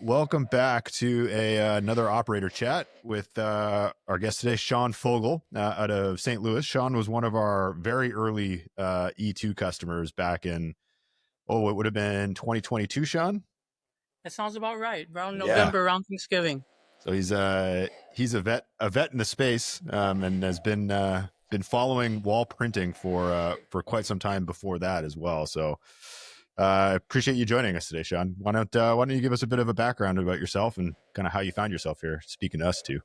Welcome back to another operator chat with our guest today, Shawn Fogle, out of St. Louis. Shawn was one of our very early E2 customers back in, it would have been 2022, Shawn? That sounds about right. Around Yeah. November, around Thanksgiving. So he's a vet in the space, and has been following wall printing for quite some time before that as well. So appreciate you joining us today, Shawn. Why don't you give us a bit of a background about yourself and kind of how you found yourself here speaking to us too?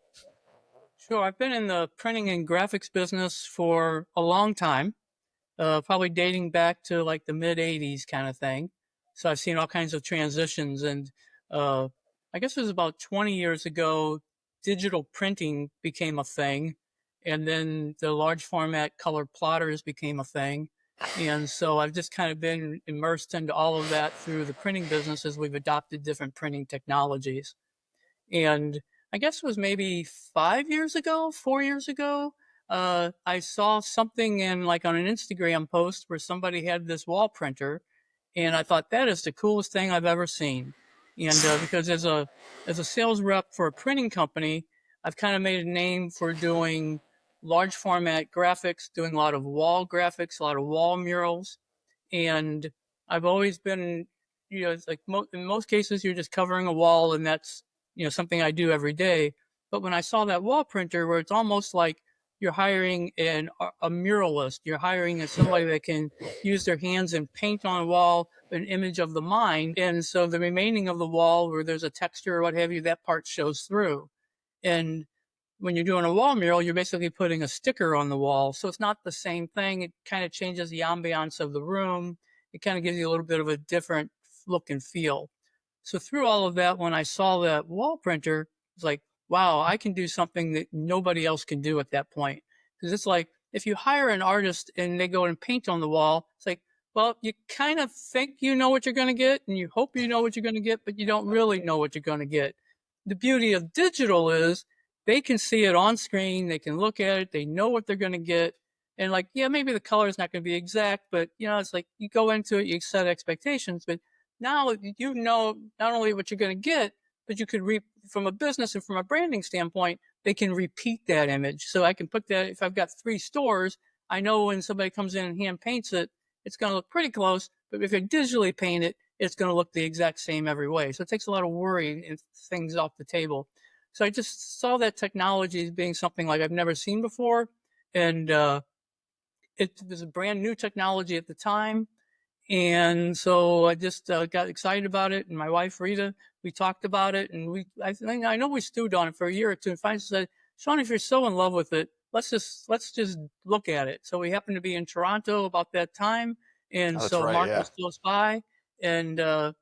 Sure, I've been in the printing and graphics business for a long time, probably dating back to like the mid 80s kind of thing. So I've seen all kinds of transitions. And uh, I guess it was about 20 years ago, digital printing became a thing. And then the large format color plotters became a thing. And so I've just kind of been immersed into all of that through the printing business as we've adopted different printing technologies. And I guess it was maybe 5 years ago, 4 years ago, I saw something in like on an Instagram post where somebody had this wall printer, and I thought that is the coolest thing I've ever seen. And because as a sales rep for a printing company, I've kind of made a name for doing large format graphics, doing a lot of wall graphics, a lot of wall murals, and I've always been, it's like in most cases you're just covering a wall, and that's something I do every day. But when I saw that wall printer, where it's almost like you're hiring a muralist, you're hiring somebody that can use their hands and paint on a wall an image of the mind, and so the remaining of the wall where there's a texture or what have you, that part shows through. And when you're doing a wall mural, you're basically putting a sticker on the wall. So it's not the same thing. It kind of changes the ambiance of the room. It kind of gives you a little bit of a different look and feel. So through all of that, when I saw that wall printer, it's like, wow, I can do something that nobody else can do at that point. Because it's like, if you hire an artist and they go and paint on the wall, it's like, well, you kind of think you know what you're going to get and you hope you know what you're going to get, but you don't really know what you're going to get. The beauty of digital is they can see it on screen. They can look at it. They know what they're going to get. And like, yeah, maybe the color is not going to be exact, but it's like you go into it, you set expectations, but now you know not only what you're going to get, but you could from a business and from a branding standpoint, they can repeat that image. So I can put that, if I've got 3 stores, I know when somebody comes in and hand paints it, it's going to look pretty close. But if you digitally paint it, it's going to look the exact same every way. So it takes a lot of worry and things off the table. So I just saw that technology as being something like I've never seen before. And it was a brand new technology at the time. And so I just got excited about it. And my wife, Rita, we talked about it. And I know we stewed on it for a year or two. And finally said, Shawn, if you're so in love with it, let's just look at it. So we happened to be in Toronto about that time. And Oh, that's so right. Mark Yeah. was close by. And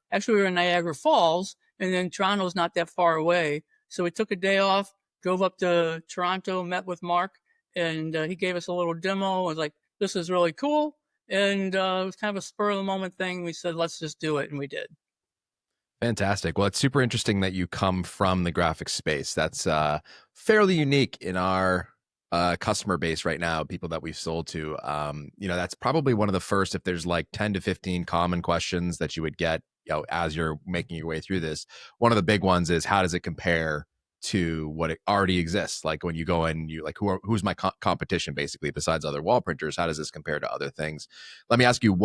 actually, we were in Niagara Falls. And then Toronto's not that far away. So we took a day off, drove up to Toronto, met with Mark. And he gave us a little demo. I was like, this is really cool. And it was kind of a spur of the moment thing. We said, let's just do it. And we did. Fantastic. Well, it's super interesting that you come from the graphics space. That's fairly unique in our customer base right now, people that we've sold to. That's probably one of the first, if there's like 10 to 15 common questions that you would get, as you're making your way through this. One of the big ones is, how does it compare to what it already exists? Like when you go in, you like, who's my competition basically besides other wall printers? How does this compare to other things? Let me ask you,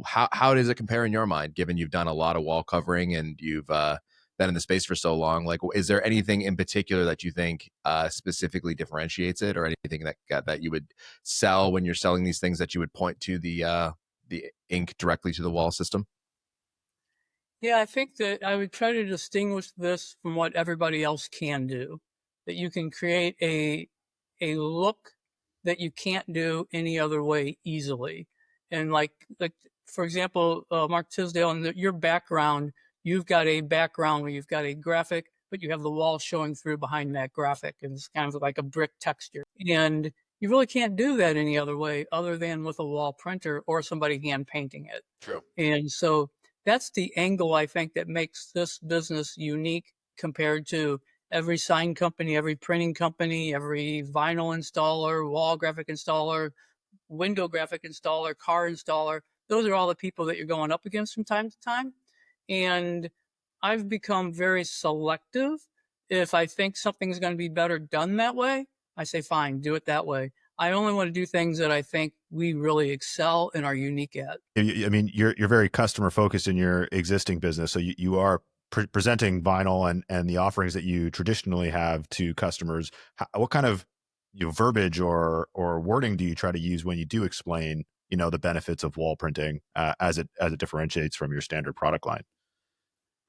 how does it compare in your mind, given you've done a lot of wall covering and you've been in the space for so long? Like, is there anything in particular that you think specifically differentiates it, or anything that you would sell when you're selling these things, that you would point to the ink directly to the wall system? Yeah, I think that I would try to distinguish this from what everybody else can do. That you can create a look that you can't do any other way easily. And like for example, Mark Tisdale, and your background, you've got a background where you've got a graphic, but you have the wall showing through behind that graphic, and it's kind of like a brick texture. And you really can't do that any other way other than with a wall printer or somebody hand painting it. True. And so that's the angle I think that makes this business unique compared to every sign company, every printing company, every vinyl installer, wall graphic installer, window graphic installer, car installer. Those are all the people that you're going up against from time to time. And I've become very selective. If I think something's going to be better done that way, I say, fine, do it that way. I only want to do things that I think we really excel and are unique at. I mean, you're very customer focused in your existing business, so you are presenting vinyl and the offerings that you traditionally have to customers. What kind of verbiage or wording do you try to use when you do explain the benefits of wall printing as it differentiates from your standard product line?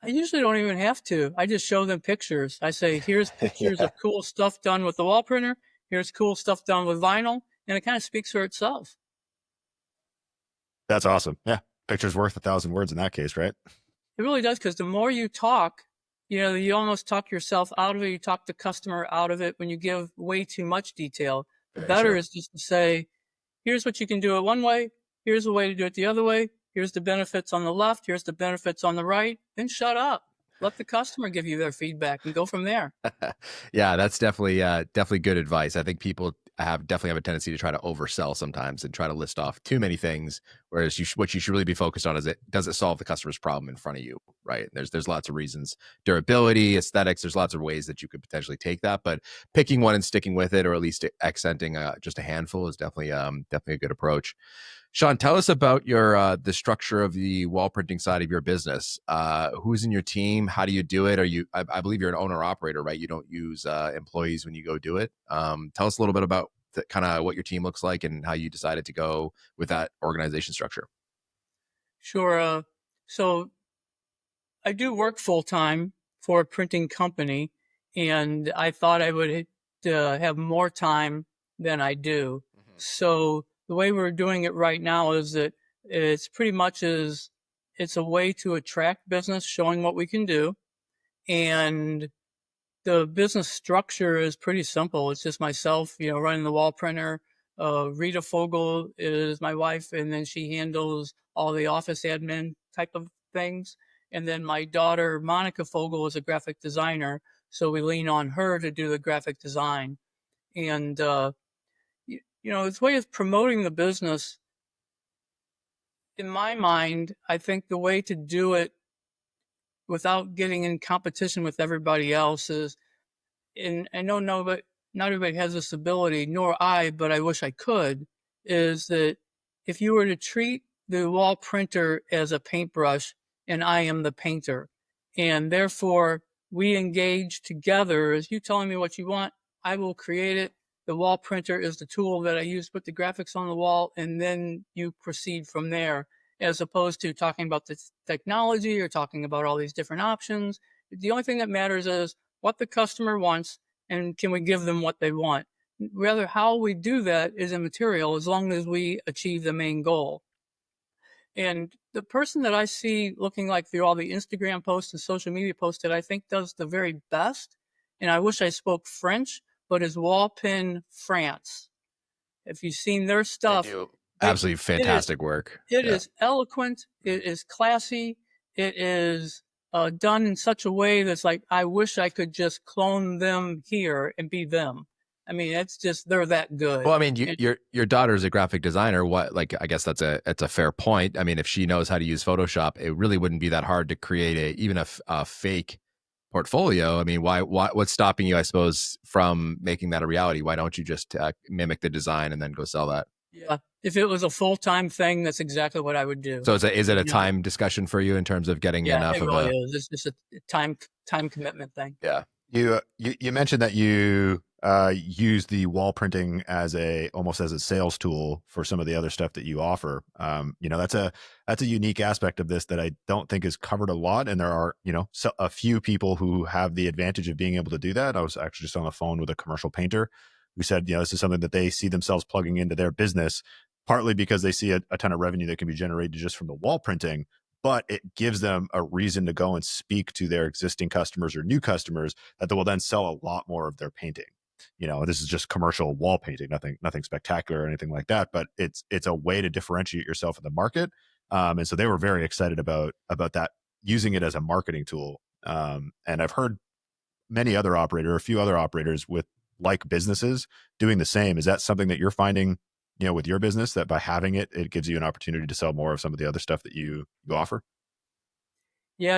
I usually don't even have to. I just show them pictures. I say, here's pictures Yeah, of cool stuff done with the wall printer. Here's cool stuff done with vinyl. And it kind of speaks for itself. that's awesome. Yeah, picture's worth 1,000 words in that case, right? It really does, because the more you talk, you almost talk yourself out of it. You talk the customer out of it when you give way too much detail. The Very better true. is just to say, here's what you can do it one way. Here's a way to do it the other way. Here's the benefits on the left. Here's the benefits on the right. Then shut up. Let the customer give you their feedback and go from there. Yeah, that's definitely good advice. I think people definitely have a tendency to try to oversell sometimes and try to list off too many things, whereas what you should really be focused on is does it solve the customer's problem in front of you, right? There's lots of reasons, durability, aesthetics. There's lots of ways that you could potentially take that, but picking one and sticking with it, or at least accenting just a handful, is definitely a good approach. Shawn, tell us about your the structure of the wall printing side of your business. Who's in your team? How do you do it? I believe you're an owner operator, right? You don't use employees when you go do it. Tell us a little bit about kind of what your team looks like and how you decided to go with that organization structure. Sure. So I do work full time for a printing company, and I thought I would have more time than I do. Mhm. So the way we're doing it right now is that it's pretty much it's a way to attract business, showing what we can do. And the business structure is pretty simple. It's just myself, running the wall printer. Rita Fogle is my wife, and then she handles all the office admin type of things. And then my daughter, Monica Fogle, is a graphic designer. So we lean on her to do the graphic design. And, its way of promoting the business, in my mind, I think the way to do it without getting in competition with everybody else is, and I know not everybody has this ability, nor I, but I wish I could, is that if you were to treat the wall printer as a paintbrush and I am the painter, and therefore we engage together, as you telling me what you want, I will create it. The wall printer is the tool that I use to put the graphics on the wall, and then you proceed from there, as opposed to talking about the technology or talking about all these different options. The only thing that matters is what the customer wants, and can we give them what they want. Rather, how we do that is immaterial as long as we achieve the main goal. And the person that I see looking like through all the Instagram posts and social media posts that I think does the very best, and I wish I spoke French, but is Walpin France. If you've seen their They stuff, do absolutely fantastic work. it Yeah. is eloquent. It is classy. It is done in such a way that's like, I wish I could just clone them here and be them. I mean, it's just, they're that good. Well, I mean, And your daughter's a graphic designer. I guess that's a fair point. I mean, if she knows how to use Photoshop, it really wouldn't be that hard to create even a fake portfolio. I mean, what's stopping you, I suppose, from making that a reality? Why don't you just mimic the design and then go sell that? yeah, if it was a full-time thing, that's exactly what I would do. So is it a You know, time discussion for you in terms of getting yeah, enough it of really a, is. It's just a time commitment thing. yeah. You mentioned that you use the wall printing as almost as a sales tool for some of the other stuff that you offer. That's a unique aspect of this that I don't think is covered a lot, and there are a few people who have the advantage of being able to do that. I was actually just on the phone with a commercial painter who said this is something that they see themselves plugging into their business, partly because they see a ton of revenue that can be generated just from the wall printing, but it gives them a reason to go and speak to their existing customers or new customers that they will then sell a lot more of their painting. This is just commercial wall painting, nothing spectacular or anything like that, but it's a way to differentiate yourself in the market. And so they were very excited about that, using it as a marketing tool. And I've heard a few other operators with like businesses doing the same. Is that something that you're finding, with your business, that by having it gives you an opportunity to sell more of some of the other stuff that you offer? Yeah,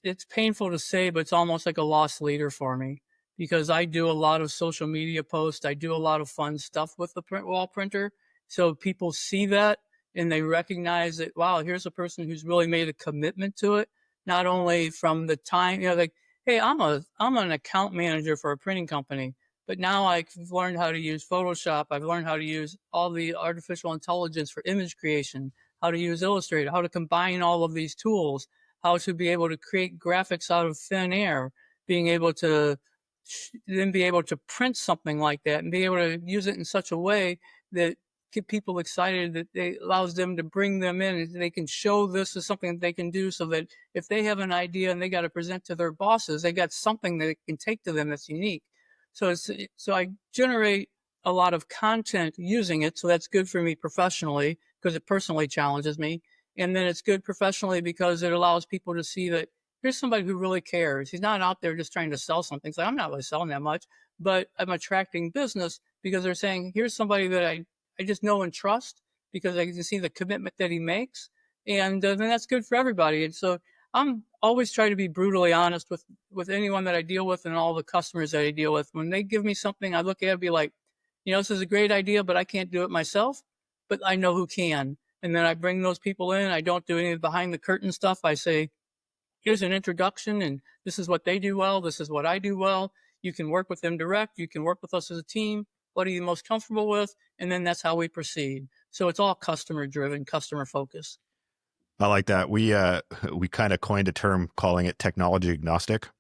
it's painful to say, but it's almost like a lost leader for me because I do a lot of social media posts. I do a lot of fun stuff with the print wall printer. So people see that and they recognize that, wow, here's a person who's really made a commitment to it. Not only from the time, like, hey, I'm an account manager for a printing company, but now I've learned how to use Photoshop. I've learned how to use all the artificial intelligence for image creation, how to use Illustrator, how to combine all of these tools, how to be able to create graphics out of thin air, being able to then be able to print something like that and be able to use it in such a way that get people excited, that it allows them to bring them in and they can show this as something that they can do, so that if they have an idea and they got to present to their bosses, they got something that they can take to them that's unique. So I generate a lot of content using it. So that's good for me professionally because it personally challenges me. And then it's good professionally because it allows people to see that here's somebody who really cares. He's not out there just trying to sell something. It's like, I'm not really selling that much, but I'm attracting business because they're saying, here's somebody that I just know and trust because I can see the commitment that he makes. And then that's good for everybody. And so I'm always trying to be brutally honest with anyone that I deal with and all the customers that I deal with. When they give me something, I look at it and be like, this is a great idea, but I can't do it myself, but I know who can. And then I bring those people in. I don't do any of the behind the curtain stuff. I say, here's an introduction and this is what they do well. This is what I do well. You can work with them direct. You can work with us as a team. What are you most comfortable with? And then that's how we proceed. So it's all customer driven, customer focused. I like that. We kind of coined a term calling it technology agnostic.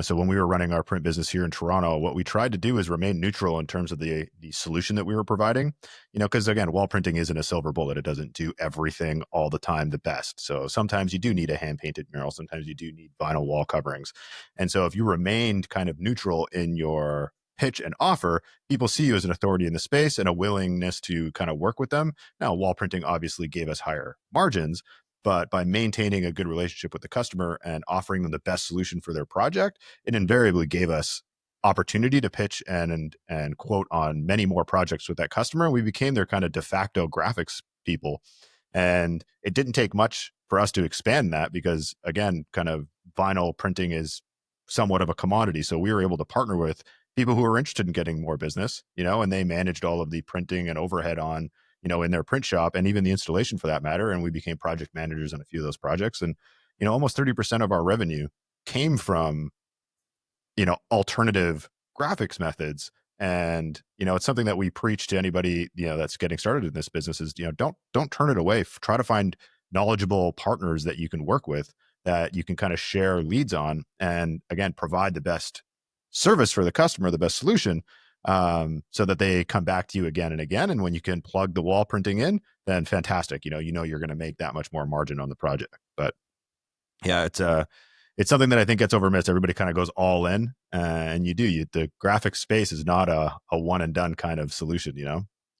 So when we were running our print business here in Toronto, what we tried to do is remain neutral in terms of the solution that we were providing. Because again, wall printing isn't a silver bullet. It doesn't do everything all the time the best. So sometimes you do need a hand painted mural. Sometimes you do need vinyl wall coverings. And so if you remained kind of neutral in your pitch and offer, people see you as an authority in the space and a willingness to kind of work with them. Now, wall printing obviously gave us higher margins, but by maintaining a good relationship with the customer and offering them the best solution for their project, it invariably gave us opportunity to pitch and quote on many more projects with that customer. We became their kind of de facto graphics people. And it didn't take much for us to expand that because, again, kind of vinyl printing is somewhat of a commodity. So we were able to partner with people who were interested in getting more business, and they managed all of the printing and overhead on in their print shop and even the installation for that matter. And we became project managers on a few of those projects. And, almost 30% of our revenue came from, alternative graphics methods. And, it's something that we preach to anybody, that's getting started in this business is, don't turn it away. Try to find knowledgeable partners that you can work with, that you can kind of share leads on, and again, provide the best service for the customer, the best solution, so that they come back to you again and again. And when you can plug the wall printing in, then fantastic. You're going to make that much more margin on the project. But yeah, it's something that I think gets overmissed. Everybody kind of goes all in, and the graphic space is not a one and done kind of solution.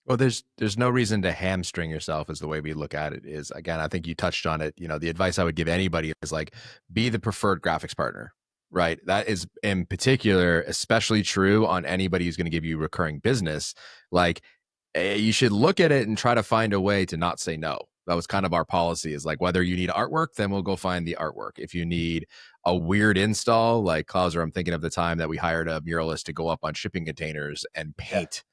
Well, there's no reason to hamstring yourself, is the way we look at it. Is, again, I think you touched on it. The advice I would give anybody is like, be the preferred graphics partner. Right. That is in particular especially true on anybody who's going to give you recurring business. Like, you should look at it and try to find a way to not say no. That was kind of our policy, is like, whether you need artwork, then we'll go find the artwork. If you need a weird install, like Clouser, I'm thinking of the time that we hired a muralist to go up on shipping containers and paint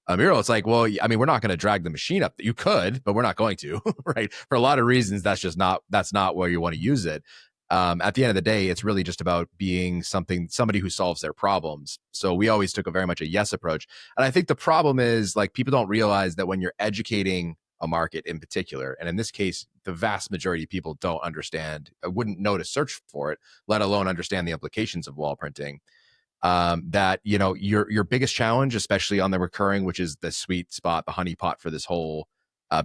a mural. It's like, well, I mean, we're not going to drag the machine up. You could, but we're not going to, right? For a lot of reasons, that's not where you want to use it. At the end of the day, it's really just about being somebody who solves their problems. So we always took a very much a yes approach. And I think the problem is, like, people don't realize that when you're educating a market in particular, and in this case, the vast majority of people don't understand, wouldn't know to search for it, let alone understand the implications of wall printing. That, your biggest challenge, especially on the recurring, which is the sweet spot, the honeypot for this whole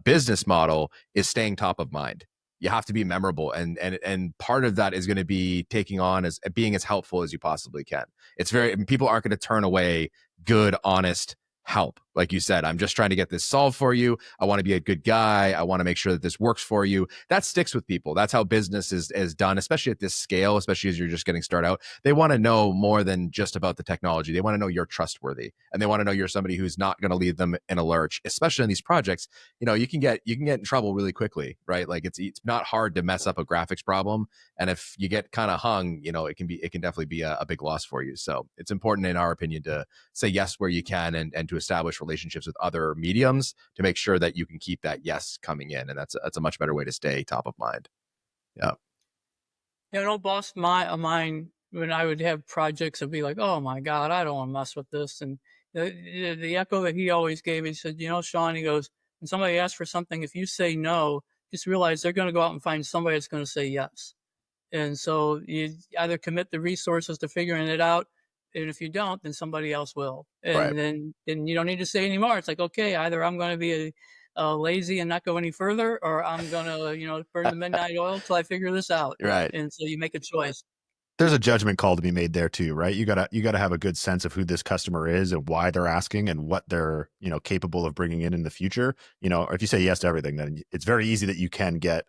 business model, is staying top of mind. You have to be memorable, and part of that is going to be taking on as being as helpful as you possibly can. People aren't going to turn away good, honest help. Like you said, I'm just trying to get this solved for you. I want to be a good guy. I want to make sure that this works for you. That sticks with people. That's how business is done, especially at this scale, especially as you're just getting started out. They want to know more than just about the technology. They want to know you're trustworthy, and they want to know you're somebody who's not going to leave them in a lurch, especially in these projects. You can get in trouble really quickly, right? Like it's not hard to mess up a graphics problem. And if you get kind of hung, it can definitely be a big loss for you. So it's important, in our opinion, to say yes where you can, and to establish relationships with other mediums to make sure that you can keep that yes coming in. And that's a much better way to stay top of mind. Yeah. An old boss of mine, when I would have projects, would be like, "Oh my God, I don't want to mess with this." And the echo that he always gave, he said, "Shawn," he goes, "when somebody asks for something, if you say no, just realize they're going to go out and find somebody that's going to say yes." And so you either commit the resources to figuring it out, and if you don't, then somebody else will. Right. And then you don't need to say anymore. It's like, okay, either I'm going to be lazy and not go any further, or I'm going to, burn the midnight oil till I figure this out. Right. And so you make a choice. There's a judgment call to be made there too, right? You gotta have a good sense of who this customer is and why they're asking and what they're capable of bringing in the future. If you say yes to everything, then it's very easy that you can get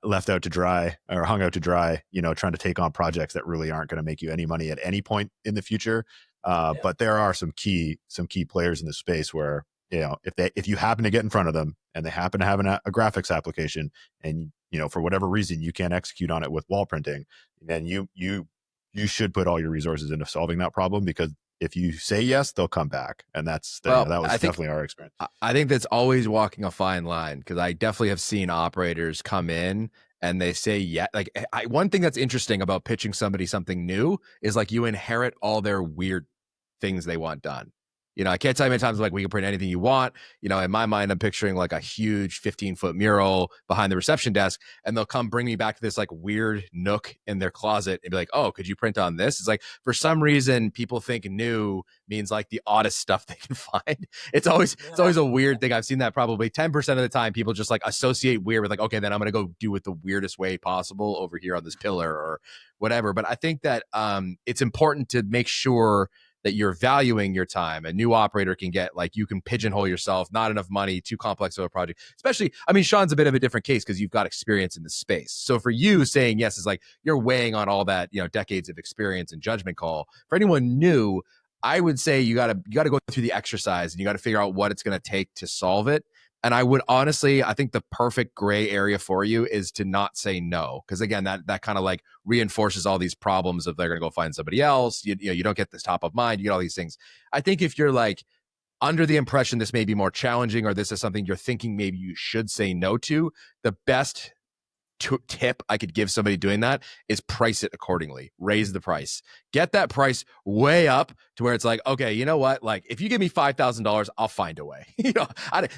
left out to dry or hung out to dry. Trying to take on projects that really aren't going to make you any money at any point in the future. But there are some key players in the space where if you happen to get in front of them and they happen to have a graphics application and for whatever reason you can't execute on it with wall printing, then you should put all your resources into solving that problem, because if you say yes, they'll come back. And that was definitely our experience. I think that's always walking a fine line, because I definitely have seen operators come in and they say, yeah, like one thing that's interesting about pitching somebody something new is like you inherit all their weird things they want done. I can't tell you how many times like we can print anything you want. In my mind, I'm picturing like a huge 15-foot mural behind the reception desk, and they'll come bring me back to this like weird nook in their closet and be like, "Oh, could you print on this?" It's like, for some reason, people think new means like the oddest stuff they can find. It's always a weird thing. I've seen that probably 10% of the time. People just like associate weird with like, okay, then I'm gonna go do it the weirdest way possible over here on this pillar or whatever. But I think that it's important to make sure that you're valuing your time. A new operator can get like, you can pigeonhole yourself, not enough money, too complex of a project. Especially, I mean, Shawn's a bit of a different case because you've got experience in the space. So for you, saying yes is like you're weighing on all that, decades of experience and judgment call. For anyone new, I would say you gotta go through the exercise and you got to figure out what it's going to take to solve it. And I would honestly, I think the perfect gray area for you is to not say no. Because again, that kind of like reinforces all these problems of they're going to go find somebody else. You don't get this top of mind. You get all these things. I think if you're like under the impression this may be more challenging, or this is something you're thinking maybe you should say no to, the best tip I could give somebody doing that is price it accordingly. Raise the price. Get that price way up to where it's like, okay, you know what? Like, if you give me $5,000, I'll find a way.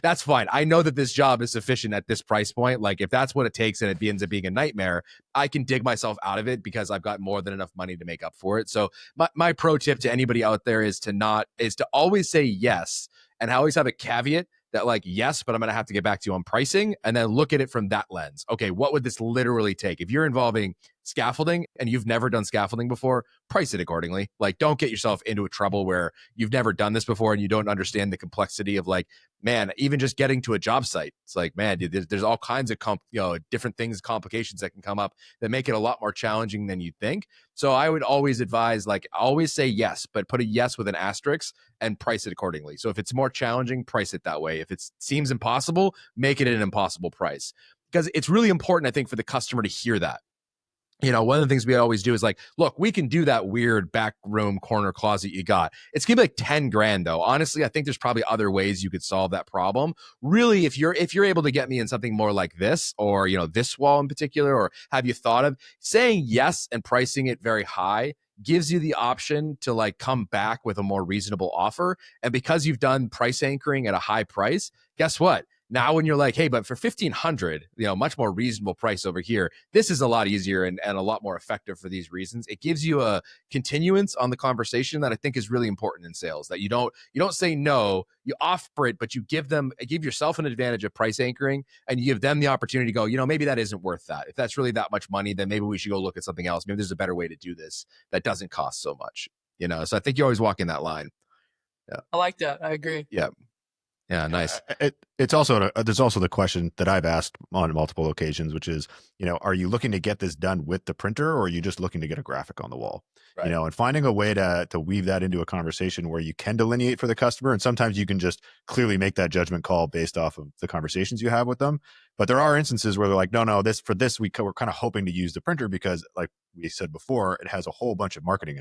That's fine. I know that this job is sufficient at this price point. Like, if that's what it takes and it ends up being a nightmare, I can dig myself out of it because I've got more than enough money to make up for it. So my pro tip to anybody out there is to always say yes, and always have a caveat that like, yes, but I'm going to have to get back to you on pricing, and then look at it from that lens. Okay, what would this literally take? If you're involving scaffolding and you've never done scaffolding before, price it accordingly. Like, don't get yourself into a trouble where you've never done this before and you don't understand the complexity of like, man, even just getting to a job site. It's like, man, dude, there's all kinds of different things, complications that can come up that make it a lot more challenging than you think. So I would always advise, like, always say yes, but put a yes with an asterisk and price it accordingly. So if it's more challenging, price it that way. If it seems impossible, make it an impossible price. Because it's really important, I think, for the customer to hear that. One of the things we always do is like, look, we can do that weird back room corner closet you got. It's gonna be like 10 grand though. Honestly, I think there's probably other ways you could solve that problem. Really, if you're able to get me in something more like this, or this wall in particular, or have you thought of saying yes and pricing it very high, gives you the option to like come back with a more reasonable offer. And because you've done price anchoring at a high price, guess what? Now, when you're like, hey, but for 1,500, much more reasonable price over here, this is a lot easier and a lot more effective for these reasons. It gives you a continuance on the conversation that I think is really important in sales, that you don't say no, you offer it, but you give yourself an advantage of price anchoring, and you give them the opportunity to go, maybe that isn't worth that. If that's really that much money, then maybe we should go look at something else. Maybe there's a better way to do this that doesn't cost so much, So I think you're always walking that line. Yeah. I like that. I agree. Yeah. Yeah, nice. It's also there's also the question that I've asked on multiple occasions, which is, are you looking to get this done with the printer, or are you just looking to get a graphic on the wall? Right. And finding a way to weave that into a conversation where you can delineate for the customer, and sometimes you can just clearly make that judgment call based off of the conversations you have with them. But there are instances where they're like, no, this for this we're kind of hoping to use the printer because, like we said before, it has a whole bunch of marketing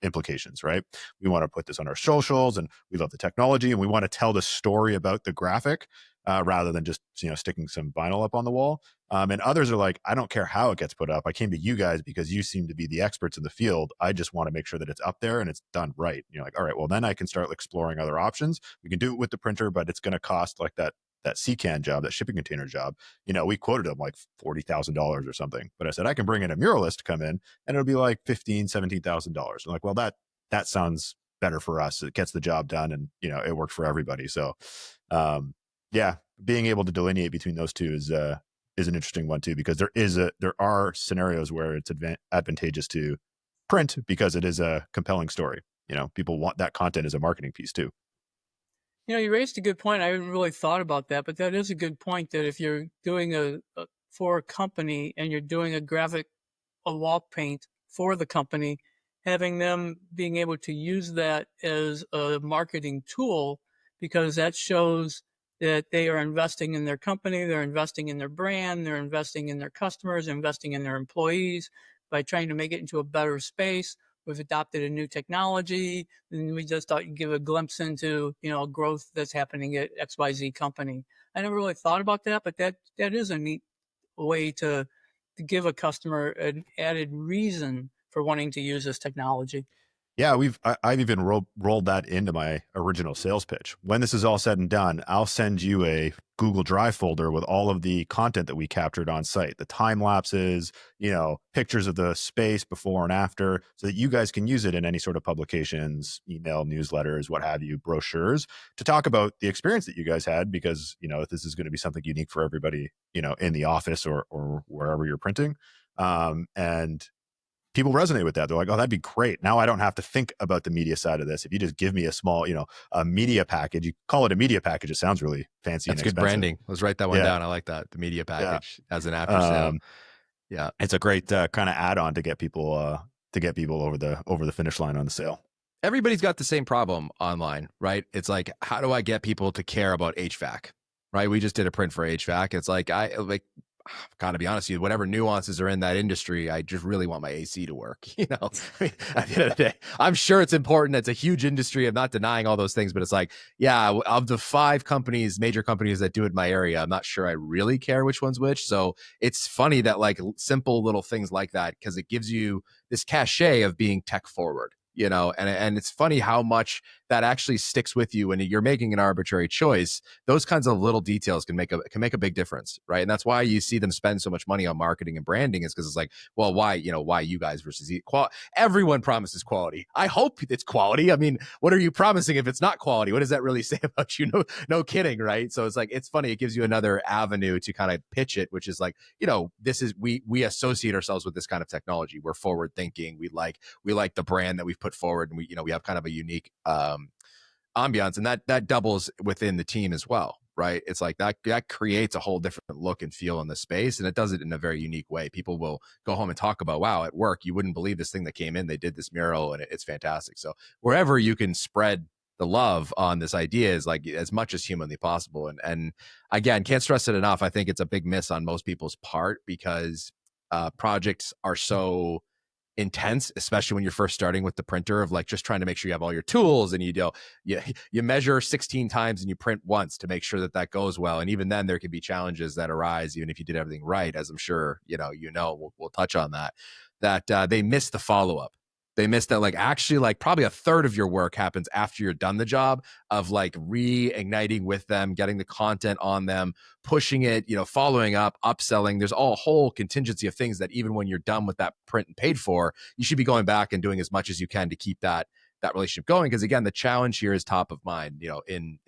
implications, right? We want to put this on our socials, and we love the technology, and we want to tell the story about the graphic rather than just sticking some vinyl up on the wall. And others are like, I don't care how it gets put up. I came to you guys because you seem to be the experts in the field. I just want to make sure that it's up there and it's done right. And you're like, all right, well then I can start exploring other options. We can do it with the printer, but it's going to cost like that CCAN job, that shipping container job. We quoted them like $40,000 or something, but I said I can bring in a muralist to come in and it'll be like $15,000-$17,000. I'm like, well, that sounds better for us. It gets the job done, and it works for everybody. So yeah, being able to delineate between those two is an interesting one too, because there are scenarios where it's advantageous to print because it is a compelling story. People want that content as a marketing piece too. You raised a good point. I haven't really thought about that, but that is a good point, that if you're doing for a company and you're doing a wall paint for the company, having them being able to use that as a marketing tool, because that shows that they are investing in their company, they're investing in their brand, they're investing in their customers, investing in their employees by trying to make it into a better space. We've adopted a new technology, and we just thought you'd give a glimpse into, growth that's happening at XYZ company. I never really thought about that, but that is a neat way to give a customer an added reason for wanting to use this technology. Yeah, I've even rolled that into my original sales pitch. When this is all said and done, I'll send you a Google Drive folder with all of the content that we captured on site, the time lapses, pictures of the space before and after, so that you guys can use it in any sort of publications, email, newsletters, what have you, brochures, to talk about the experience that you guys had, because this is going to be something unique for everybody, in the office or wherever you're printing. And people resonate with that. They're like, oh, that'd be great. Now I don't have to think about the media side of this. If you just give me a small, a media package, you call it a media package, it sounds really fancy. That's and good expensive. branding. Let's write that one down. I like that. The media package as an after sale. Yeah. It's a great kind of add-on to get people over the finish line on the sale. Everybody's got the same problem online, right? It's like, how do I get people to care about HVAC? Right? We just did a print for HVAC. It's like, gotta be honest with you, whatever nuances are in that industry, I just really want my AC to work. I mean, at the end of the day, I'm sure it's important. It's a huge industry. I'm not denying all those things, but it's like, yeah, of the 5 major companies that do it in my area, I'm not sure I really care which one's which. So it's funny that like simple little things like that, because it gives you this cachet of being tech forward. And it's funny how much that actually sticks with you when you're making an arbitrary choice. Those kinds of little details can make a big difference, right? And that's why you see them spend so much money on marketing and branding, is because it's like, well, why you guys versus everyone promises quality. I hope it's quality. I mean, what are you promising if it's not quality? What does that really say about you? No kidding, right? So it's like, it's funny. It gives you another avenue to kind of pitch it, which is like, this is we associate ourselves with this kind of technology. We're forward thinking. We like the brand that we've put forward, and we have kind of a unique ambiance, and that doubles within the team as well, right? It's like that creates a whole different look and feel in the space, and it does it in a very unique way. People will go home and talk about, wow, at work, you wouldn't believe this thing that came in. They did this mural, and it's fantastic. So wherever you can spread the love on this idea is like as much as humanly possible. And again, can't stress it enough. I think it's a big miss on most people's part, because projects are so intense, especially when you're first starting with the printer, of like just trying to make sure you have all your tools, and you measure 16 times and you print once to make sure that goes well. And even then there can be challenges that arise, even if you did everything right, as I'm sure we'll touch on that they miss the follow-up. They miss that, like, actually, like, probably a third of your work happens after you're done the job, of like reigniting with them, getting the content on them, pushing it, following up, upselling. There's a whole contingency of things that even when you're done with that print and paid for, you should be going back and doing as much as you can to keep that relationship going. Because again, the challenge here is top of mind, in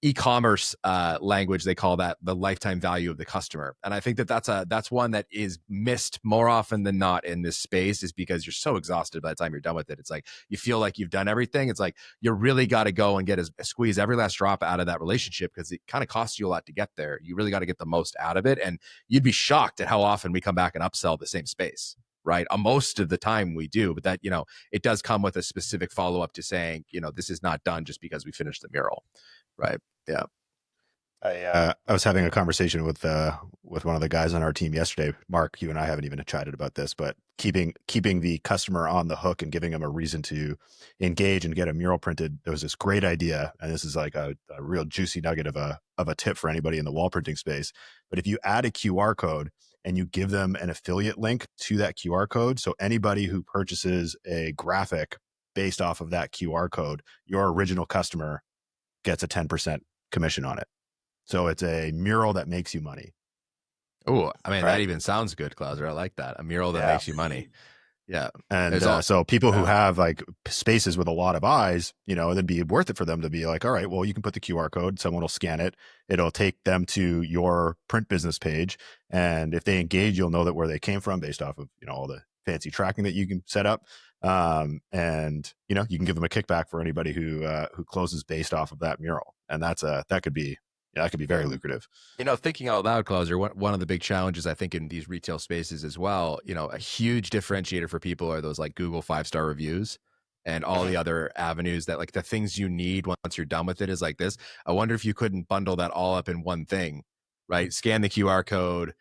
e-commerce language, they call that the lifetime value of the customer. And I think that that's one that is missed more often than not in this space, is because you're so exhausted by the time you're done with it. It's like you feel like you've done everything. It's like you really got to go and squeeze every last drop out of that relationship, because it kind of costs you a lot to get there. You really got to get the most out of it. And you'd be shocked at how often we come back and upsell the same space. Right. Most of the time we do, but that, it does come with a specific follow up to saying, this is not done just because we finished the mural. Right. Yeah. I was having a conversation with one of the guys on our team yesterday. Mark, you and I haven't even chatted about this, but keeping the customer on the hook and giving them a reason to engage and get a mural printed. There was this great idea, and this is like a real juicy nugget of a tip for anybody in the wall printing space. But if you add a QR code and you give them an affiliate link to that QR code, so anybody who purchases a graphic based off of that QR code, your original customer gets a 10% commission on it. So it's a mural that makes you money. Oh, I mean, right? That even sounds good, Klauser. I like that. A mural that makes you money. Yeah. And so people who have like spaces with a lot of eyes, it'd be worth it for them to be like, all right, well, you can put the QR code, someone will scan it. It'll take them to your print business page. And if they engage, you'll know that where they came from based off of, all the fancy tracking that you can set up. And you can give them a kickback for anybody who closes based off of that mural. And that could be very lucrative. Thinking out loud, Klauser, one of the big challenges I think in these retail spaces as well, a huge differentiator for people are those like Google 5-star reviews and all the other avenues that like the things you need once you're done with it is like this. I wonder if you couldn't bundle that all up in one thing, right? Scan the QR code,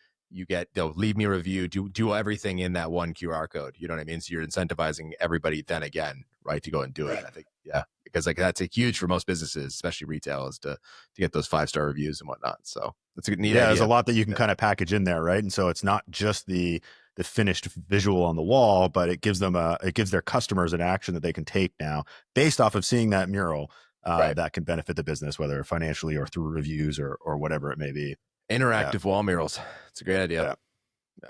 they'll leave me a review, do everything in that one QR code. You know what I mean? So you're incentivizing everybody then again, right, to go and do it. I think, yeah, because like that's a huge for most businesses, especially retail, is to get those 5-star reviews and whatnot. So that's a neat idea. There's a lot that you can kind of package in there, right? And so it's not just the finished visual on the wall, but it gives their customers an action that they can take now based off of seeing that mural that can benefit the business, whether financially or through reviews or whatever it may be. Interactive wall murals. It's a great idea. Yeah.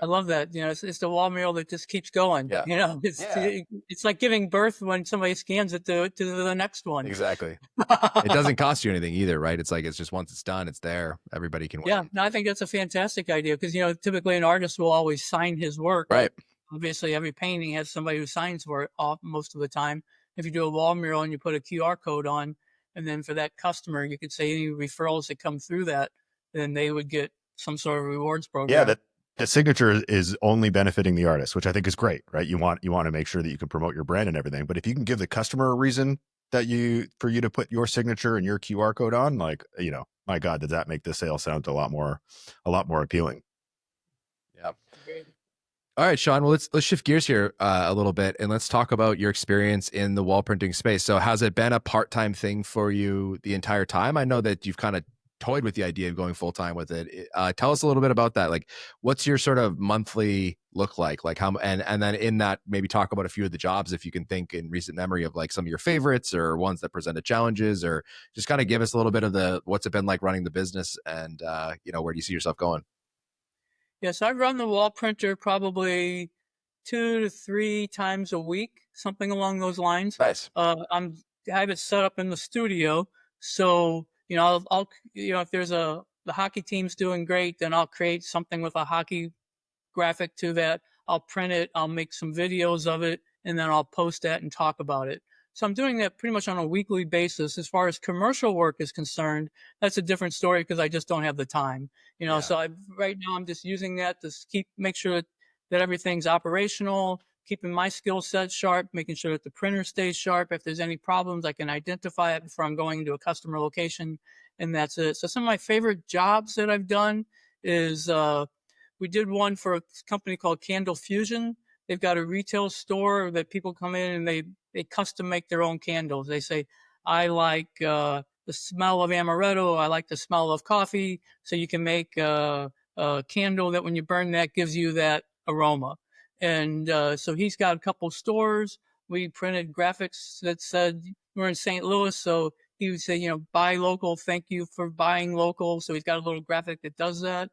I love that. It's the wall mural that just keeps going. Yeah. It's like giving birth when somebody scans it to the next one. Exactly. It doesn't cost you anything either, right? It's like, it's just once it's done, it's there. Everybody can wait. Yeah, no, I think that's a fantastic idea because, typically an artist will always sign his work. Right. Obviously, every painting has somebody who signs for it most of the time. If you do a wall mural and you put a QR code on, and then for that customer, you could say any referrals that come through that, then they would get some sort of rewards program. Yeah, the signature is only benefiting the artist, which I think is great, right? You want to make sure that you can promote your brand and everything. But if you can give the customer a reason for you to put your signature and your QR code on, like, my God, does that make the sale sound a lot more appealing? Yeah. Great. All right, Shawn, well, let's shift gears here a little bit and let's talk about your experience in the wall printing space. So has it been a part-time thing for you the entire time? I know that you've kind of toyed with the idea of going full-time with it. Tell us a little bit about that. Like, what's your sort of monthly look like how, and then in that, maybe talk about a few of the jobs, if you can think in recent memory of like some of your favorites or ones that presented challenges, or just kind of give us a little bit of what's it been like running the business, and where do you see yourself going? Yes, I run the wall printer probably 2 to 3 times a week, something along those lines. Nice. I have it set up in the studio, so I'll if there's the hockey team's doing great, then I'll create something with a hockey graphic to that. I'll print it, I'll make some videos of it, and then I'll post that and talk about it. So I'm doing that pretty much on a weekly basis. As far as commercial work is concerned, that's a different story because I just don't have the time. So right now I'm just using that to make sure that everything's operational, keeping my skill set sharp, making sure that the printer stays sharp. If there's any problems, I can identify it before I'm going to a customer location, and that's it. So some of my favorite jobs that I've done is we did one for a company called Candle Fusion. They've got a retail store that people come in and they custom make their own candles. They say, I like the smell of amaretto. I like the smell of coffee. So you can make a candle that when you burn that gives you that aroma. And so he's got a couple stores. We printed graphics that said, we're in St. Louis, so he would say, buy local, thank you for buying local. So he's got a little graphic that does that.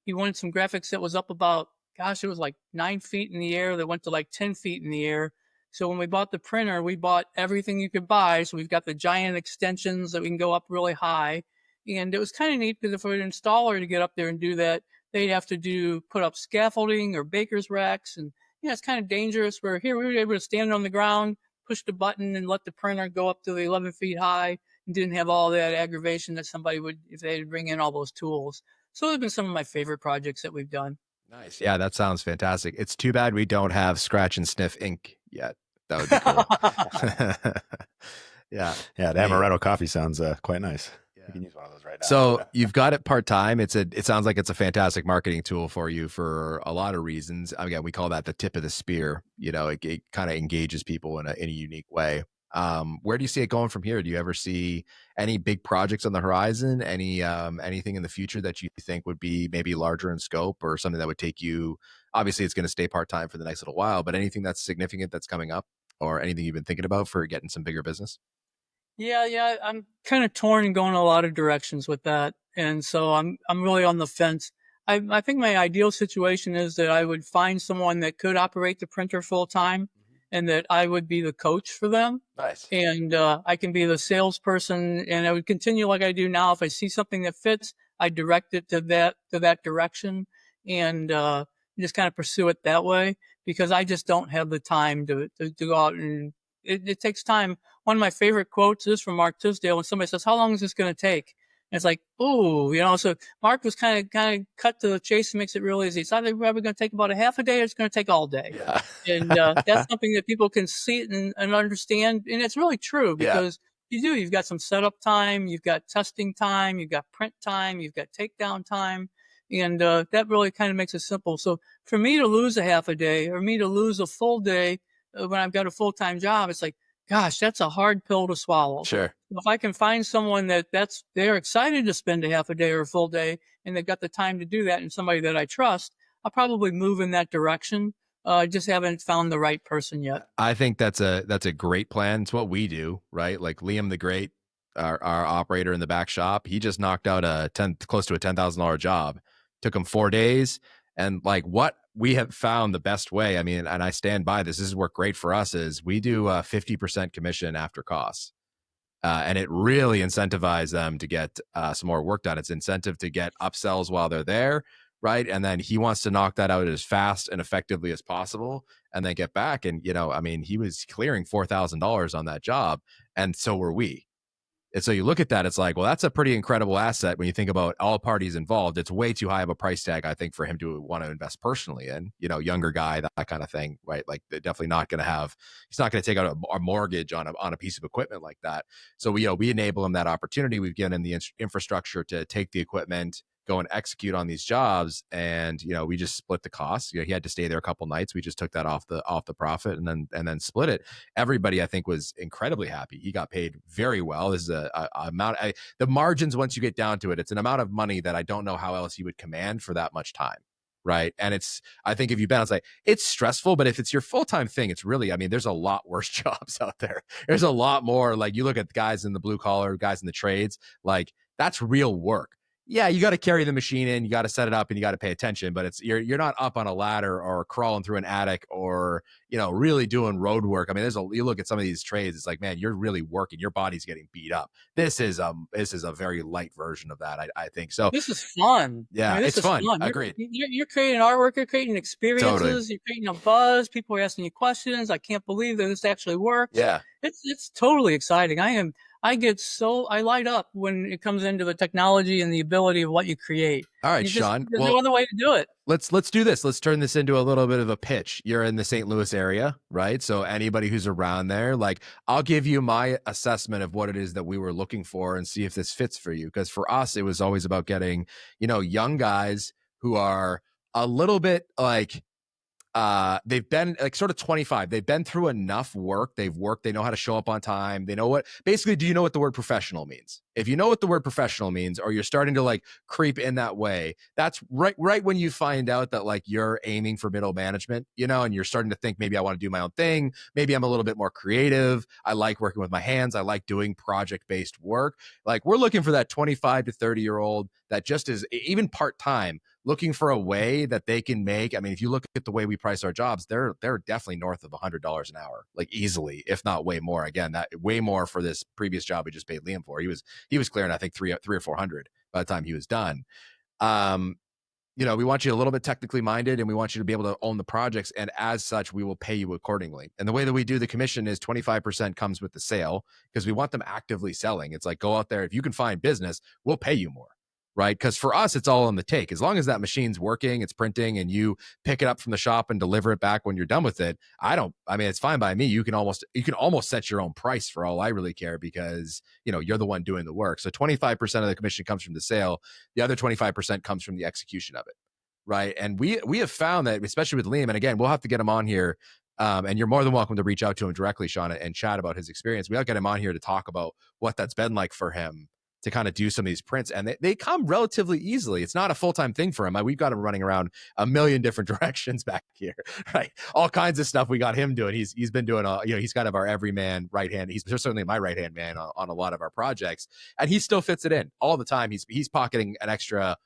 He wanted some graphics that was up about, it was like 9 feet in the air that went to like 10 feet in the air. So when we bought the printer, we bought everything you could buy. So we've got the giant extensions that we can go up really high. And it was kind of neat because for an installer to get up there and do that, they'd have to put up scaffolding or baker's racks. And, it's kind of dangerous. Where here we were able to stand on the ground, push the button, and let the printer go up to the 11 feet high, and didn't have all that aggravation that somebody would if they would bring in all those tools. So those have been some of my favorite projects that we've done. Nice. Yeah, that sounds fantastic. It's too bad we don't have scratch and sniff ink yet. That would be cool. Yeah. Yeah, the amaretto coffee sounds quite nice. Yeah. You can use one of those right now. So you've got it part-time. It sounds like it's a fantastic marketing tool for you for a lot of reasons. Again, we call that the tip of the spear. It kind of engages people in a unique way. Where do you see it going from here? Do you ever see any big projects on the horizon? Anything in the future that you think would be maybe larger in scope, or something that would take you? Obviously, it's going to stay part-time for the next little while, but anything that's significant that's coming up, or anything you've been thinking about for getting some bigger business? Yeah, I'm kind of torn and going a lot of directions with that, and so I'm really on the fence. I think my ideal situation is that I would find someone that could operate the printer full time, and that I would be the coach for them. Nice. And I can be the salesperson, and I would continue like I do now. If I see something that fits, I direct it to that direction, and just kind of pursue it that way, because I just don't have the time to go out and it takes time. One of my favorite quotes is from Mark Tisdale when somebody says, "How long is this going to take?" And it's like, ooh, so Mark was kind of cut to the chase and makes it real easy. It's either probably going to take about a half a day or it's going to take all day. Yeah. And that's something that people can see it and understand. And it's really true, because you've got some setup time, you've got testing time, you've got print time, you've got takedown time. And that really kind of makes it simple. So for me to lose a half a day or me to lose a full day when I've got a full-time job, it's like, gosh, that's a hard pill to swallow. Sure. If I can find someone they're excited to spend a half a day or a full day, and they've got the time to do that, and somebody that I trust, I'll probably move in that direction. Just haven't found the right person yet. I think that's a great plan. It's what we do, right? Like Liam the Great, our operator in the back shop, he just knocked out close to a $10,000 job. Took him 4 days. And like what we have found the best way, I mean, and I stand by this has worked great for us, is we do 50% commission after costs. And it really incentivizes them to get some more work done. It's incentive to get upsells while they're there, right? And then he wants to knock that out as fast and effectively as possible and then get back. And, I mean, he was clearing $4,000 on that job, and so were we. And so you look at that, it's like, well, that's a pretty incredible asset when you think about all parties involved. It's way too high of a price tag, I think, for him to want to invest personally in, younger guy, that kind of thing, right? Like they're definitely not going to he's not going to take out a mortgage on a piece of equipment like that. So we enable him that opportunity. We've given him the infrastructure to take the equipment, go and execute on these jobs, and we just split the costs. He had to stay there a couple nights. We just took that off the profit and then split it. Everybody, I think, was incredibly happy. He got paid very well. This is a amount. The margins, once you get down to it, it's an amount of money that I don't know how else you would command for that much time. Right. And I think if you balance, like, it's stressful, but if it's your full-time thing, it's really, I mean, there's a lot worse jobs out there. There's a lot more, like, you look at the guys in the blue collar, guys in the trades, like, that's real work. Yeah, you got to carry the machine in, you got to set it up, and you got to pay attention. But you're not up on a ladder or crawling through an attic or really doing road work. I mean, you look at some of these trades, it's like, man, you're really working. Your body's getting beat up. This is a very light version of that. I think so. This is fun. Yeah, I mean, it's fun. Agreed. You're creating artwork. You're creating experiences. Totally. You're creating a buzz. People are asking you questions. I can't believe that this actually works. Yeah, it's totally exciting. I light up when it comes into the technology and the ability of what you create. All right, Shawn. There's no other way to do it. Let's do this. Let's turn this into a little bit of a pitch. You're in the St. Louis area, right? So anybody who's around there, like, I'll give you my assessment of what it is that we were looking for and see if this fits for you. Because for us, it was always about getting, young guys who are a little bit like, they've been like sort of 25. They've been through enough work. They've worked. They know how to show up on time. They know basically, do you know what the word professional means? If you know what the word professional means, or you're starting to like creep in that way, that's right when you find out that like you're aiming for middle management, and you're starting to think, maybe I want to do my own thing. Maybe I'm a little bit more creative. I like working with my hands. I like doing project-based work. Like, we're looking for that 25 to 30-year-old that just is even part-time, looking for a way that they can make. I mean, if you look at the way we price our jobs, they're definitely north of $100 an hour, like easily, if not way more. Again, that way more for this previous job we just paid Liam for. He was clearing, I think, three or 400 by the time he was done. We want you a little bit technically minded, and we want you to be able to own the projects. And as such, we will pay you accordingly. And the way that we do the commission is 25% comes with the sale, because we want them actively selling. It's like, go out there. If you can find business, we'll pay you more, right? Because for us, it's all on the take. As long as that machine's working, it's printing, and you pick it up from the shop and deliver it back when you're done with it. It's fine by me. You can almost set your own price for all I really care, because, you're the one doing the work. So 25% of the commission comes from the sale. The other 25% comes from the execution of it. Right. And we have found that, especially with Liam, and again, we'll have to get him on here. And you're more than welcome to reach out to him directly, Shawn, and chat about his experience. We'll get him on here to talk about what that's been like for him to kind of do some of these prints. And they come relatively easily. It's not a full-time thing for him. We've got him running around a million different directions back here, right? All kinds of stuff we got him doing. He's been doing, he's kind of our everyman right hand. He's certainly my right hand man on a lot of our projects, and he still fits it in all the time. He's pocketing an extra.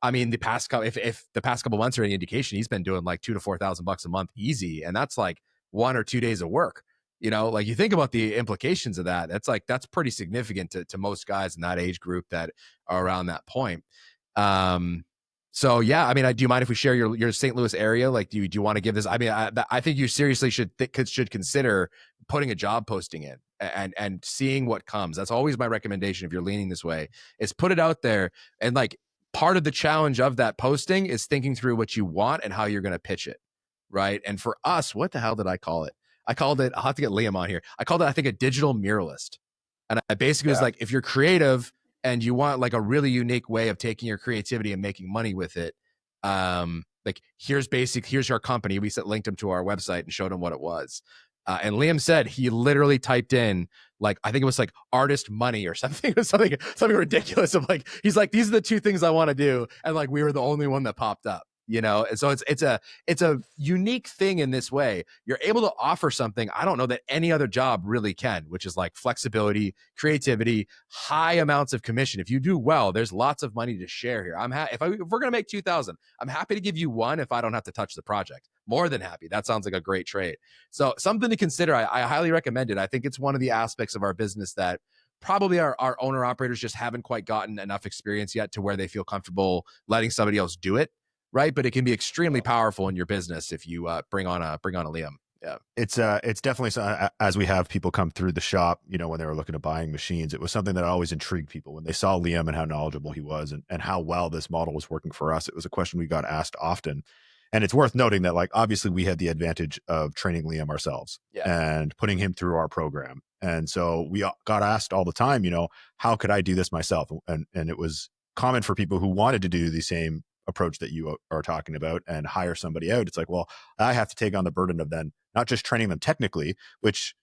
I mean, if the past couple months are any indication, he's been doing like $2,000 to $4,000 a month easy, and that's like 1 or 2 days of work. Like, you think about the implications of that. That's pretty significant to most guys in that age group that are around that point. So yeah, I mean, do you mind if we share your St. Louis area? Like, do you want to give this? I mean, I think you seriously should consider putting a job posting in and seeing what comes. That's always my recommendation if you're leaning this way, is put it out there. And like, part of the challenge of that posting is thinking through what you want and how you're going to pitch it, right? And for us, what the hell did I call it? I called it, I'll have to get Liam on here. I called it, I think, a digital muralist. And I basically was like, if you're creative and you want like a really unique way of taking your creativity and making money with it, like, here's our company. We linked him to our website and showed him what it was. And Liam said he literally typed in, like, I think it was like artist money or something. It was something ridiculous of like, he's like, these are the two things I want to do. And like, we were the only one that popped up, And so it's a unique thing in this way. You're able to offer something I don't know that any other job really can, which is like flexibility, creativity, high amounts of commission. If you do well, there's lots of money to share here. If we're going to make 2,000, I'm happy to give you one if I don't have to touch the project. More than happy. That sounds like a great trade. So something to consider. I highly recommend it. I think it's one of the aspects of our business that probably our owner operators just haven't quite gotten enough experience yet to where they feel comfortable letting somebody else do it. Right. But it can be extremely powerful in your business if you bring on a Liam. Yeah. It's definitely, as we have people come through the shop, when they were looking at buying machines, it was something that always intrigued people when they saw Liam and how knowledgeable he was and how well this model was working for us. It was a question we got asked often. And it's worth noting that, like, obviously we had the advantage of training Liam ourselves and putting him through our program. And so we got asked all the time, how could I do this myself? And it was common for people who wanted to do the same approach that you are talking about and hire somebody out. It's like, well, I have to take on the burden of then not just training them technically, which,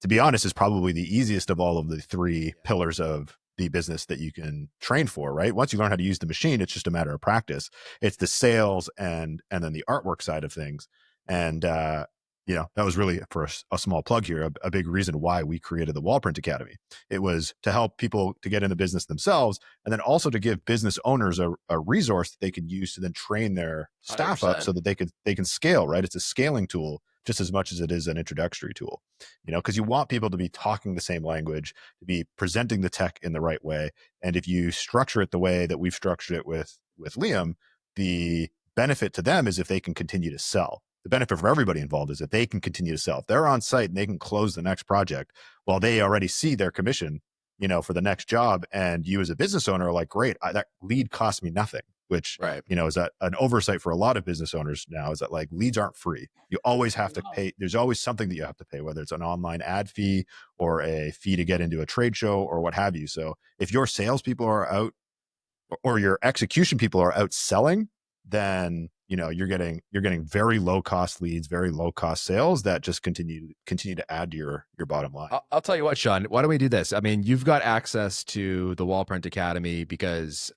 to be honest, is probably the easiest of all of the three pillars of the business that you can train for, right? Once you learn how to use the machine, it's just a matter of practice. It's the sales and then the artwork side of things. And, that was really, for a small plug here, a big reason why we created the Wall Print Academy. It was to help people to get into business themselves, and then also to give business owners a resource that they could use to then train their staff 100%. up so that they can scale, right? It's a scaling tool just as much as it is an introductory tool, because you want people to be talking the same language, to be presenting the tech in the right way. And if you structure it the way that we've structured it with Liam, the benefit to them is if they can continue to sell. The benefit for everybody involved is that they can continue to sell. If they're on site and they can close the next project, well, they already see their commission, for the next job. And you as a business owner are like, great, that lead cost me nothing, which, is that an oversight for a lot of business owners now, is that like leads aren't free. You always have to pay. There's always something that you have to pay, whether it's an online ad fee or a fee to get into a trade show or what have you. So if your salespeople are out or your execution people are out selling, then you're getting very low cost leads, very low cost sales that just continue to add to your bottom line. I'll tell you what, Shawn, why don't we do this? I mean, you've got access to the Wall Print Academy because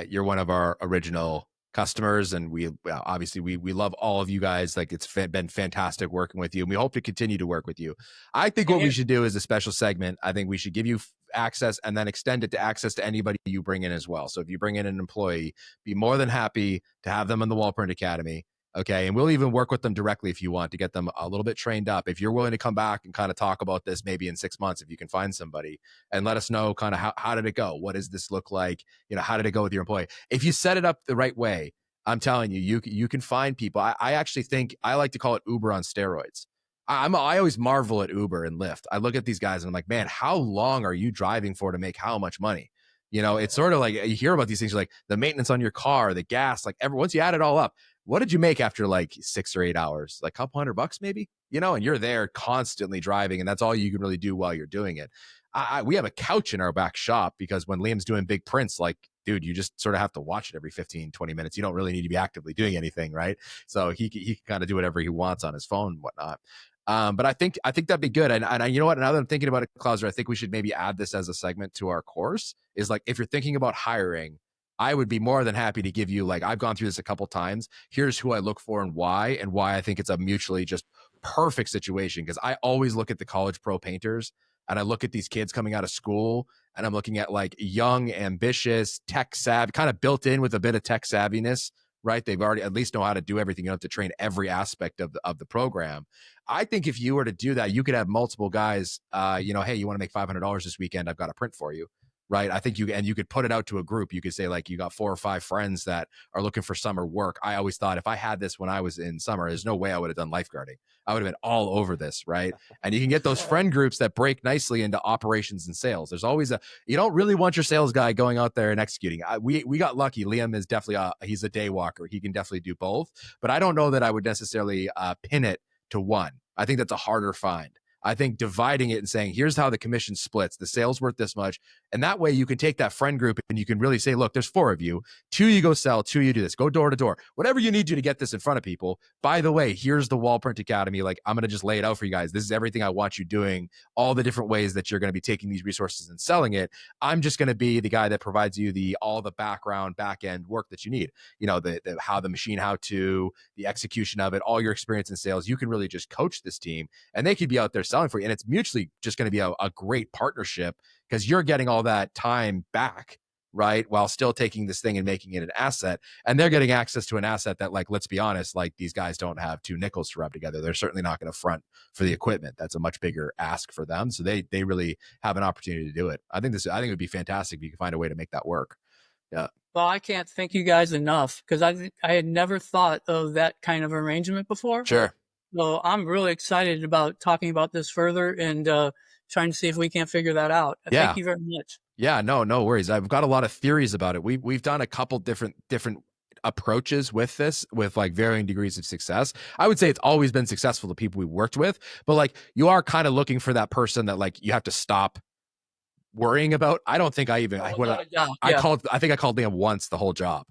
you're one of our original customers, and we love all of you guys. Like, it's been fantastic working with you, and we hope to continue to work with you. I think what we should do is a special segment. I think we should give you access and then extend it to access to anybody you bring in as well. So if you bring in an employee, be more than happy to have them in the Wall Print Academy. Okay. And we'll even work with them directly if you want to get them a little bit trained up. If you're willing to come back and kind of talk about this maybe in 6 months, if you can find somebody and let us know kind of how did it go? What does this look like? How did it go with your employee? If you set it up the right way, I'm telling you, you can find people. I actually think I like to call it Uber on steroids. I always marvel at Uber and Lyft. I look at these guys and I'm like, man, how long are you driving for to make how much money? It's sort of like you hear about these things like the maintenance on your car, the gas, like once you add it all up, what did you make after like 6 or 8 hours? Like a couple $100 maybe, and you're there constantly driving and that's all you can really do while you're doing it. We have a couch in our back shop because when Liam's doing big prints, like, dude, you just sort of have to watch it every 15, 20 minutes. You don't really need to be actively doing anything, right? So he can kind of do whatever he wants on his phone and whatnot. But I think that'd be good. And you know what? Now that I'm thinking about it, Klauser, I think we should maybe add this as a segment to our course. Is like if you're thinking about hiring, I would be more than happy to give you, like, I've gone through this a couple times. Here's who I look for and why I think it's a mutually just perfect situation. Because I always look at the college pro painters and I look at these kids coming out of school and I'm looking at like young, ambitious, tech savvy, kind of built in with a bit of tech savviness, right? They've already at least know how to do everything. You don't have to train every aspect of the program. I think if you were to do that, you could have multiple guys, hey, you want to make $500 this weekend? I've got a print for you. Right. I think you could put it out to a group. You could say like you got 4 or 5 friends that are looking for summer work. I always thought if I had this when I was in summer, there's no way I would have done lifeguarding. I would have been all over this. Right. And you can get those friend groups that break nicely into operations and sales. There's always you don't really want your sales guy going out there and executing. We got lucky. Liam is definitely he's a day walker. He can definitely do both, but I don't know that I would necessarily pin it to one. I think that's a harder find. I think dividing it and saying, here's how the commission splits, the sales worth this much. And that way you can take that friend group and you can really say, look, there's 4 of you, 2 you go sell, 2 you do this, go door to door, whatever you need to get this in front of people. By the way, here's the Wall Print Academy. Like, I'm going to just lay it out for you guys. This is everything I want you doing, all the different ways that you're going to be taking these resources and selling it. I'm just going to be the guy that provides you all the background, back end work that you need. The how the machine, how to, the execution of it, all your experience in sales. You can really just coach this team and they could be out there selling for you. And it's mutually just going to be a great partnership because you're getting all that time back, right? While still taking this thing and making it an asset. And they're getting access to an asset that, like, let's be honest, like these guys don't have 2 nickels to rub together. They're certainly not going to front for the equipment. That's a much bigger ask for them. So they really have an opportunity to do it. I think it would be fantastic if you could find a way to make that work. Yeah. Well, I can't thank you guys enough because I had never thought of that kind of arrangement before. Sure. So I'm really excited about talking about this further and trying to see if we can't figure that out. Yeah. Thank you very much. Yeah, no worries. I've got a lot of theories about it. We've done a couple different approaches with this with like varying degrees of success. I would say it's always been successful to people we worked with, but like you are kind of looking for that person that like you have to stop worrying about. I don't think I think I called Liam once the whole job.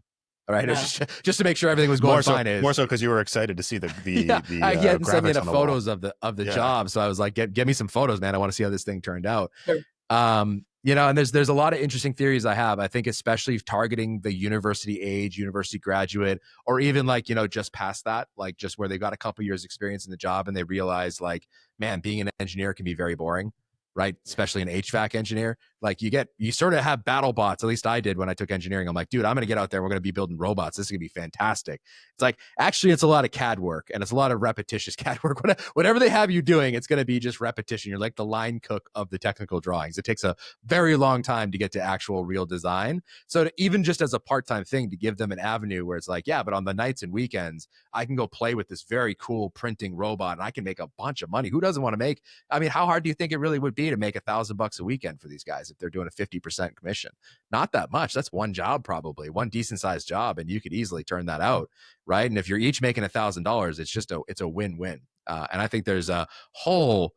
All right, yeah. It was just to make sure everything was going fine. More so because you were excited to see the he hadn't sent me the photos wall. of the job, so I was like, get me some photos, man. I want to see how this thing turned out. Sure. And there's a lot of interesting theories I have. I think especially targeting the university age, university graduate, or even like just past that, like just where they've got a couple years experience in the job and they realize like, man, being an engineer can be very boring. Right, especially an HVAC engineer. Like you sort of have battle bots. At least I did when I took engineering. I'm like, dude, I'm going to get out there. We're going to be building robots. This is going to be fantastic. It's like, actually, it's a lot of CAD work and it's a lot of repetitious CAD work. Whatever they have you doing, it's going to be just repetition. You're like the line cook of the technical drawings. It takes a very long time to get to actual real design. So even just as a part-time thing to give them an avenue where it's like, yeah, but on the nights and weekends, I can go play with this very cool printing robot and I can make a bunch of money. Who doesn't want to make? I mean, how hard do you think it really would be to make $1,000 a weekend for these guys if they're doing a 50% commission? Not that much. That's one job, probably one decent sized job, and you could easily turn that out, right? And if you're each making $1,000, it's a win-win. And I think there's a whole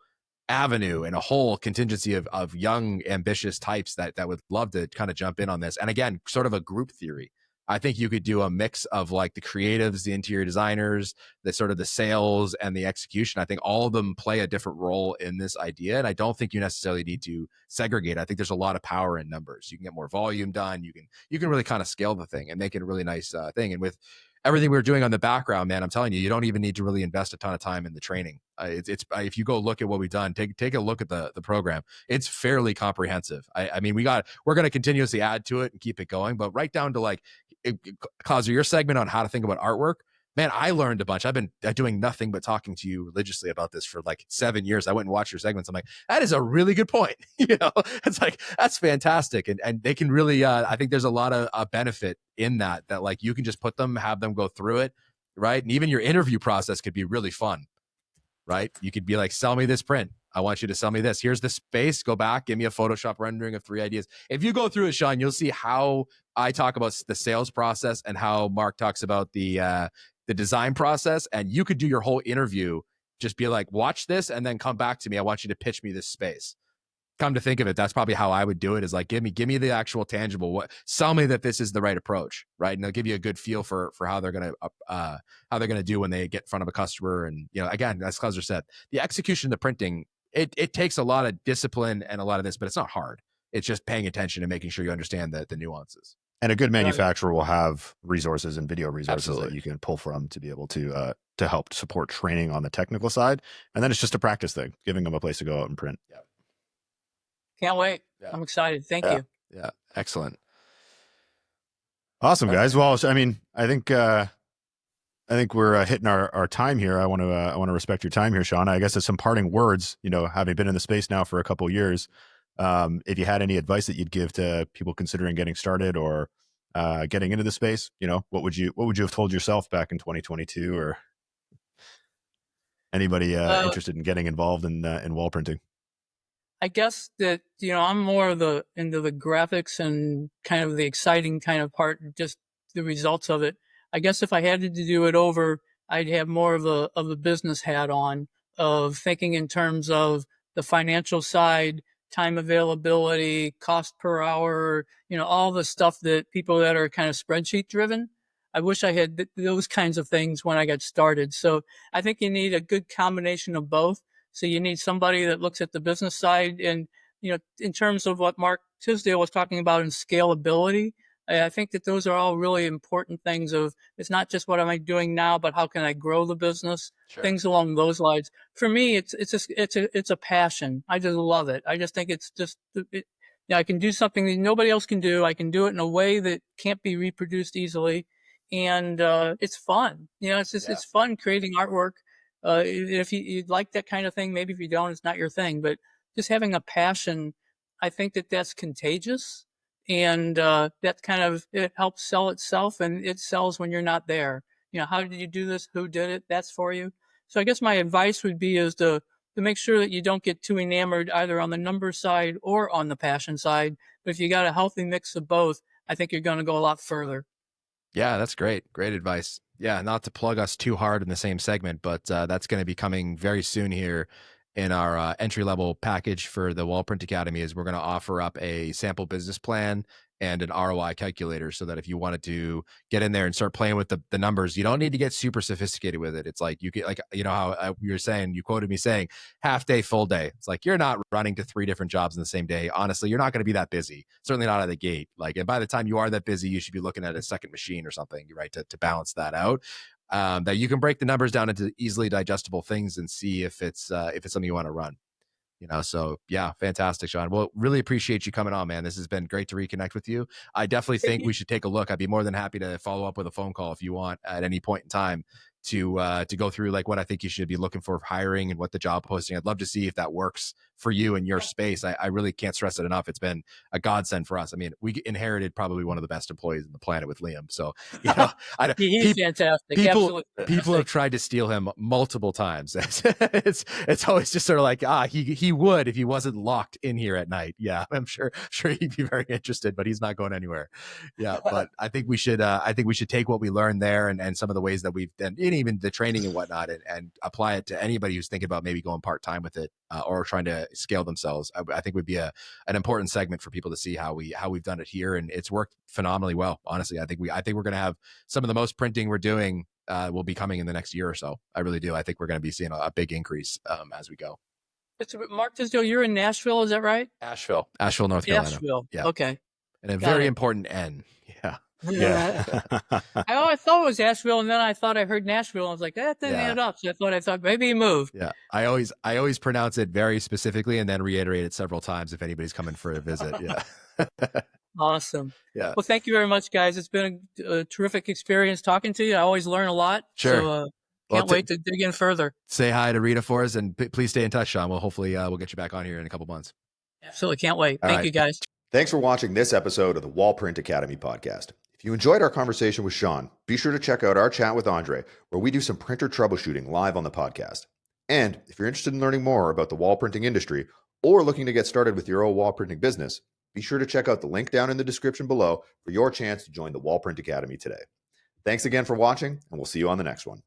avenue and a whole contingency of young, ambitious types that would love to kind of jump in on this. And again, sort of a group theory. I think you could do a mix of like the creatives, the interior designers, the sort of the sales and the execution. I think all of them play a different role in this idea. And I don't think you necessarily need to segregate. I think there's a lot of power in numbers. You can get more volume done. You can really kind of scale the thing and make it a really nice thing. And with everything we were doing on the background, man, I'm telling you, you don't even need to really invest a ton of time in the training. It's if you go look at what we've done, take a look at the program. It's fairly comprehensive. I mean, we're going to continuously add to it and keep it going, but right down to like, Causer, your segment on how to think about artwork, man, I learned a bunch. I've been doing nothing but talking to you religiously about this for like 7 years. I went and watched your segments. I'm like, that is a really good point. It's like, that's fantastic. And they can really, I think there's a lot of benefit in that like you can just put them, have them go through it. Right. And even your interview process could be really fun. Right. You could be like, sell me this print. I want you to sell me this. Here's the space. Go back. Give me a Photoshop rendering of 3 ideas. If you go through it, Shawn, you'll see how I talk about the sales process and how Mark talks about the design process. And you could do your whole interview, just be like, watch this and then come back to me. I want you to pitch me this space. Come to think of it, that's probably how I would do it, is like, give me the actual tangible, sell me that this is the right approach, right? And they'll give you a good feel for how they're going to do when they get in front of a customer. And, again, as Causer said, the execution, the printing, it takes a lot of discipline and a lot of this, but it's not hard. It's just paying attention and making sure you understand the nuances. And a good manufacturer will have resources and video resources Absolutely. that you can pull from to be able to help support training on the technical side. And then it's just a practice thing, giving them a place to go out and print. Yeah. Can't wait. Yeah. I'm excited. Thank you. Yeah. Excellent. Awesome, guys. Well, I mean, I think we're hitting our time here. I want to respect your time here, Shawn. I guess as some parting words, having been in the space now for a couple of years, if you had any advice that you'd give to people considering getting started or getting into the space, what would you have told yourself back in 2022, or anybody interested in getting involved in wall printing? I guess that, I'm more into the graphics and kind of the exciting kind of part, just the results of it. I guess if I had to do it over, I'd have more of a business hat on, of thinking in terms of the financial side, time availability, cost per hour, all the stuff that people that are kind of spreadsheet driven. I wish I had those kinds of things when I got started. So I think you need a good combination of both. So you need somebody that looks at the business side, and, in terms of what Mark Tisdale was talking about in scalability, I think that those are all really important things. Of, it's not just what am I doing now, but how can I grow the business? Sure. Things along those lines. For me, it's a passion. I just love it. I just think it's just, I can do something that nobody else can do. I can do it in a way that can't be reproduced easily, and it's fun. It's fun creating artwork. If you'd like that kind of thing, maybe if you don't, it's not your thing, but just having a passion, I think that's contagious, and that kind of, it helps sell itself, and it sells when you're not there. How did you do this? Who did it? That's for you. So I guess my advice would be is to make sure that you don't get too enamored either on the number side or on the passion side. But if you got a healthy mix of both, I think you're going to go a lot further. Yeah, that's great. Great advice. Yeah, not to plug us too hard in the same segment, but that's going to be coming very soon here in our entry-level package for the Wall Print Academy. Is we're going to offer up a sample business plan and an ROI calculator, so that if you wanted to get in there and start playing with the numbers, you don't need to get super sophisticated with it. It's like, you get, like, how you were saying, you quoted me saying half day, full day. It's like, you're not running to 3 different jobs in the same day. Honestly, you're not going to be that busy. Certainly not out of the gate. Like, and by the time you are that busy, you should be looking at a second machine or something, right, to balance that out. That you can break the numbers down into easily digestible things and see if it's something you want to run. So yeah, fantastic, Shawn. Well, really appreciate you coming on, man. This has been great to reconnect with you. I definitely think we should take a look. I'd be more than happy to follow up with a phone call if you want at any point in time to go through like what I think you should be looking for hiring and what the job posting. I'd love to see if that works for you in your space. I really can't stress it enough. It's been a godsend for us. I mean, we inherited probably one of the best employees on the planet with Liam. So, he's fantastic. People have tried to steal him multiple times. It's always just sort of like, he would if he wasn't locked in here at night. Yeah, I'm sure he'd be very interested, but he's not going anywhere. Yeah, but I think we should take what we learned there and some of the ways that we've done, and even the training and whatnot, and apply it to anybody who's thinking about maybe going part-time with it or trying to scale themselves. I think would be an important segment for people to see how we've done it here, and it's worked phenomenally well. Honestly, I think we're going to have some of the most printing we're doing will be coming in the next year or so. I really do. I think we're going to be seeing a big increase as we go. Mark Tisdale, you're in Nashville, is that right? Asheville, North Carolina. Asheville. Yeah. Okay. And a very important N. Yeah. Yeah. I thought it was Asheville, and then I thought I heard Nashville. I was like, that didn't Yeah. add up. So I thought maybe he moved. Yeah. I always pronounce it very specifically and then reiterate it several times if anybody's coming for a visit. Yeah. Awesome. Yeah. Well, thank you very much, guys. It's been a terrific experience talking to you. I always learn a lot. Sure. So can't wait to dig in further. Say hi to Rita for us, and please stay in touch, Shawn. We'll hopefully we'll get you back on here in a couple months. Absolutely. Can't wait. All Thank right. you, guys. Thanks for watching this episode of the Wallprint Academy podcast. If you enjoyed our conversation with Shawn, be sure to check out our chat with Andre, where we do some printer troubleshooting live on the podcast. And if you're interested in learning more about the wall printing industry or looking to get started with your own wall printing business, be sure to check out the link down in the description below for your chance to join the Wallprint Academy today. Thanks again for watching, and we'll see you on the next one.